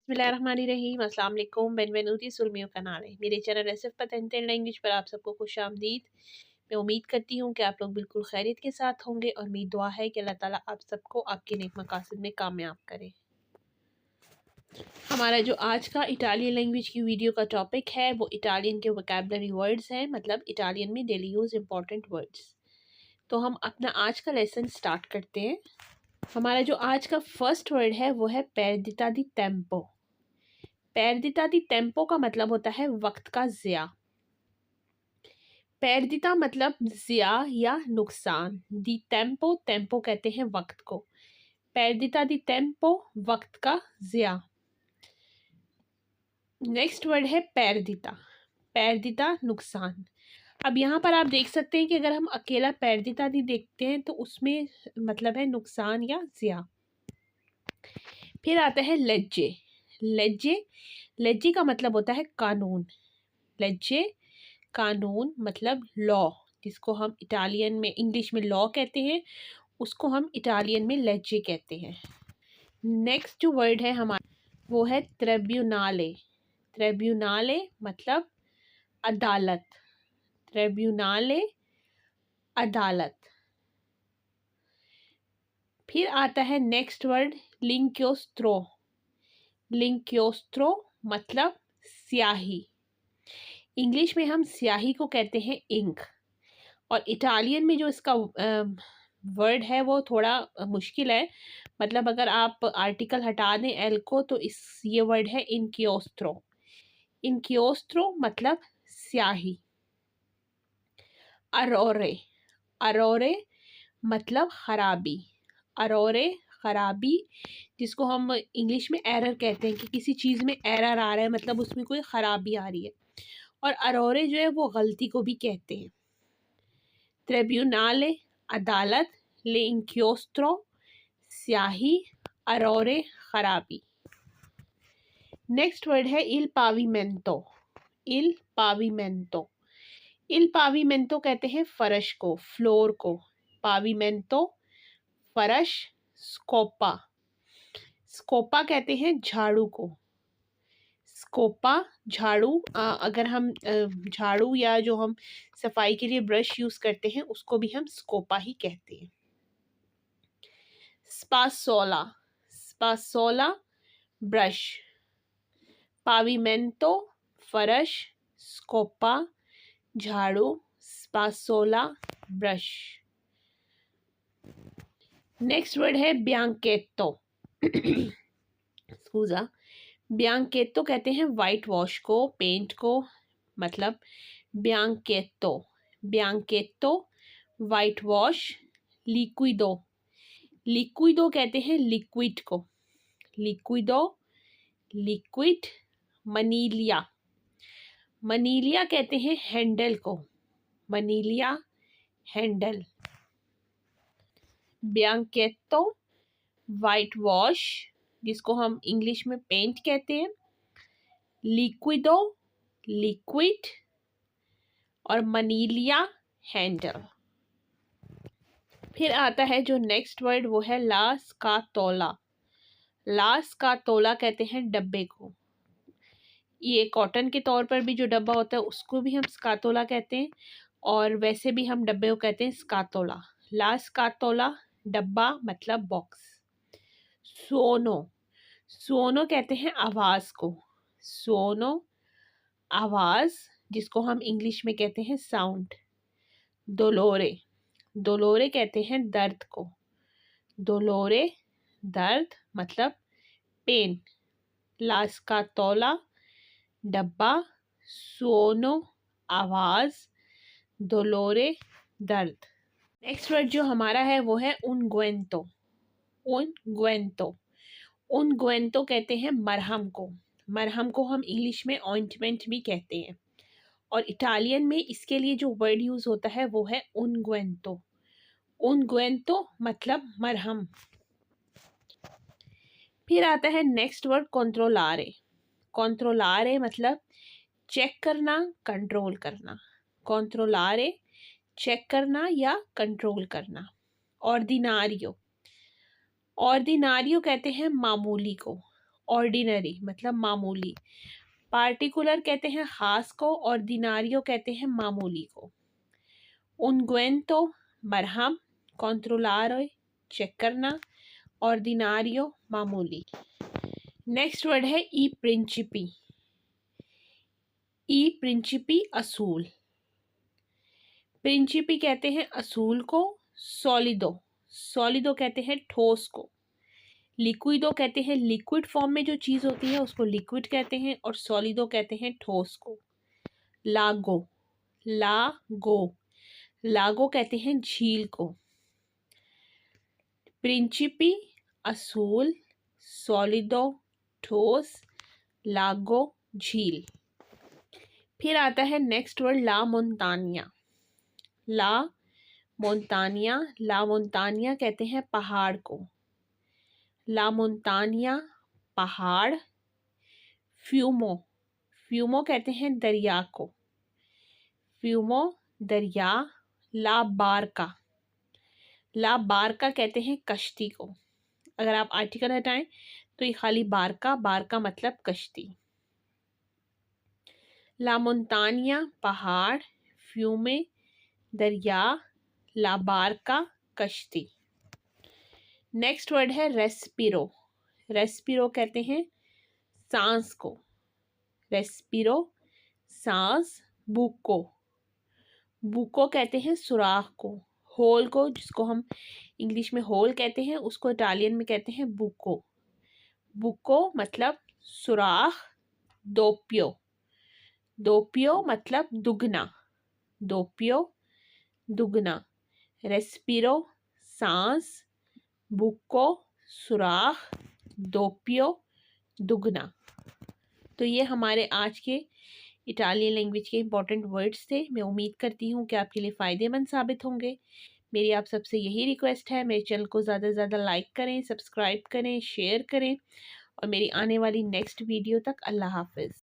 बिस्मिल्लाहिर्रहमानिर्रहीम। अस्सलाम वालेकुम। बेनवेनुती sul mio canale। मेरे चैनल रेसिपी patente लैंग्वेज पर आप सबको खुश आमदीद। मैं उम्मीद करती हूँ कि आप लोग बिल्कुल खैरियत के साथ होंगे और मेरी दुआ है कि अल्लाह ताला आप सबको आपके नेक मकासद में कामयाब करे। हमारा जो आज का इटालियन लैंग्वेज की वीडियो का टॉपिक है वो इटालियन के वोकैबुलरी वर्ड्स हैं, मतलब इटालियन में डेली यूज इम्पॉर्टेंट वर्ड्स। तो हम अपना आज का लेसन स्टार्ट करते हैं। हमारा जो आज का फर्स्ट वर्ड है वो है पेर्दिता दी टेम्पो। पेर्दिता दी टेम्पो का मतलब होता है वक्त का ज़िया। पेर्दिता मतलब ज़िया या नुकसान। दी टेम्पो, टेम्पो कहते हैं वक्त को। पेर्दिता दी टेम्पो, वक्त का ज़िया। नेक्स्ट वर्ड है पेर्दिता। पेर्दिता नुकसान। अब यहाँ पर आप देख सकते हैं कि अगर हम अकेला पेर्दिता दी देखते हैं तो उसमें मतलब है नुकसान या ज़िया। फिर आता है लेज्जे। लेज्जे, लेज्जे का मतलब होता है कानून। लेज्जे कानून मतलब लॉ, जिसको हम इटालियन में इंग्लिश में लॉ कहते हैं, उसको हम इटालियन में लेज्जे कहते हैं। नेक्स्ट जो वर्ड है हमारा वो है ट्रिब्यूनाले। ट्रिब्यूनाले मतलब अदालत। ट्रिब्यूनाले अदालत। फिर आता है नेक्स्ट वर्ड लिंक्योस्ट्रो। लिंक्योस्ट्रो मतलब स्याही। इंग्लिश में हम स्याही को कहते हैं इंक, और इटालियन में जो इसका वर्ड है वो थोड़ा मुश्किल है। मतलब अगर आप आर्टिकल हटा दें एल को तो ये वर्ड है इनकियोस्ट्रो। इनकियोस्ट्रो मतलब स्याही। अरोरे। अरोरे मतलब खराबी। अरोरे खराबी, जिसको हम इंग्लिश में एरर कहते हैं कि किसी चीज़ में एरर आ रहा है, मतलब उसमें कोई ख़राबी आ रही है। और अरोरे जो है वो गलती को भी कहते हैं। ट्रिब्यूनाले अदालत, ले इंक्योस्ट्रो स्याही, अरोरे खराबी। नेक्स्ट वर्ड है इल पाविमेंतो। इल पाविमेंतो। इल पाविमेंतो कहते हैं फर्श को, फ्लोर को। पाविमेंतो फर्श। स्कोपा। स्कोपा कहते हैं झाड़ू को। स्कोपा झाड़ू। अगर हम झाड़ू या जो हम सफाई के लिए ब्रश यूज करते हैं उसको भी हम स्कोपा ही कहते हैं। स्पासोला। स्पासोला ब्रश। पाविमेंतो फर्श, स्कोपा झाड़ू, स्पासोला ब्रश। नेक्स्ट वर्ड है ब्यांकेतो। स्कूजा। ब्यांकेतो कहते हैं वाइट वॉश को, पेंट को। मतलब ब्यांकेतो। ब्यांकेतो वाइट वॉश। लिक्विडो। लिक्विडो कहते हैं लिक्विड को। लिक्विडो लिक्विड। मनीलिया। मनीलिया कहते हैं हैंडल को। मनीलिया हैंडल। ब्यांकेतो वाइट वॉश, जिसको हम इंग्लिश में पेंट कहते हैं। लिक्विडो लिक्विड, और मनीलिया हैंडल। फिर आता है जो नेक्स्ट वर्ड वो है ला स्कातोला। ला स्कातोला कहते हैं डब्बे को। ये कॉटन के तौर पर भी जो डब्बा होता है उसको भी हम स्कातोला कहते हैं, और वैसे भी हम डब्बे को कहते हैं स्कातोला। ला स्कातोला डब्बा मतलब बॉक्स। सुओनो। सुओनो कहते हैं आवाज़ को। सुओनो आवाज़, जिसको हम इंग्लिश में कहते हैं साउंड। डोलोरे। डोलोरे कहते हैं दर्द को। डोलोरे दर्द मतलब पेन। ला स्कातोला डब्बा, सुओनो आवाज़, डोलोरे दर्द। नेक्स्ट वर्ड जो हमारा है वो है उनगुएंतो। उनगुएंतो। उनगुएंतो कहते हैं मरहम को। मरहम को हम इंग्लिश में ऑइंटमेंट भी कहते हैं, और इटालियन में इसके लिए जो वर्ड यूज़ होता है वो है उनगुएंतो। उनगुएंतो मतलब मरहम। फिर आता है नेक्स्ट वर्ड कंट्रोलारे। कंट्रोलारे मतलब चेक करना, कंट्रोल करना। कंट्रोलारे चेक करना या कंट्रोल करना। ऑर्डिनारियो। ऑर्डिनारियो कहते हैं मामूली को। ऑर्डिनरी मतलब मामूली। पार्टिकुलर कहते हैं ख़ास को, ऑर्डिनारियो कहते हैं मामूली को। उनगुएंतो मरहम, कंट्रोलारे चेक करना, ऑर्डिनारियो मामूली। नेक्स्ट वर्ड है ई प्रिंचिपी। ई प्रिंचिपी असूल। प्रिंचिपी कहते हैं असूल को। सॉलिडो, सॉलिडो कहते हैं ठोस को। लिक्विडो कहते हैं लिक्विड फॉर्म में जो चीज़ होती है उसको लिक्विड कहते हैं, और सॉलिडो कहते हैं ठोस को। लागो, लागो, लागो कहते हैं झील को। प्रिंचिपी असूल, सॉलिडो ठोस, लागो झील। फिर आता है नेक्स्ट वर्ड ला मोन्तानिया। ला मोन्तानिया, ला मोन्तानिया कहते हैं पहाड़ को। ला मोन्तानिया पहाड़। फ्यूमो, फ्यूमो कहते हैं दरिया को। फ्यूमो दरिया। ला बारका, ला बारका कहते हैं कश्ती को। अगर आप आर्टिकल हटाएं तो ये खाली बारका, बारका मतलब कश्ती। ला मोन्तानिया पहाड़, फ्यूमे दरिया, ला बारका कश्ती। नेक्स्ट वर्ड है रेस्पिरो। रेस्पिरो कहते हैं सांस को। रेस्पिरो सांस। बुको, बुको कहते हैं सुराख को, होल को, जिसको हम इंग्लिश में होल कहते हैं उसको इटालियन में कहते हैं बुको। बुको मतलब सुराख। दोपियो, दोपियो मतलब दुगना। दोपियो दुगना। रेस्पिरो सांस, बुको सुराख, दोपियो दुगना। तो ये हमारे आज के इटालियन लैंग्वेज के इंपॉर्टेंट वर्ड्स थे। मैं उम्मीद करती हूँ कि आपके लिए फ़ायदेमंद साबित होंगे। मेरी आप सबसे यही रिक्वेस्ट है, मेरे चैनल को ज़्यादा से ज़्यादा लाइक करें, सब्सक्राइब करें, शेयर करें, और मेरी आने वाली नेक्स्ट वीडियो तक अल्लाह हाफ़िज़।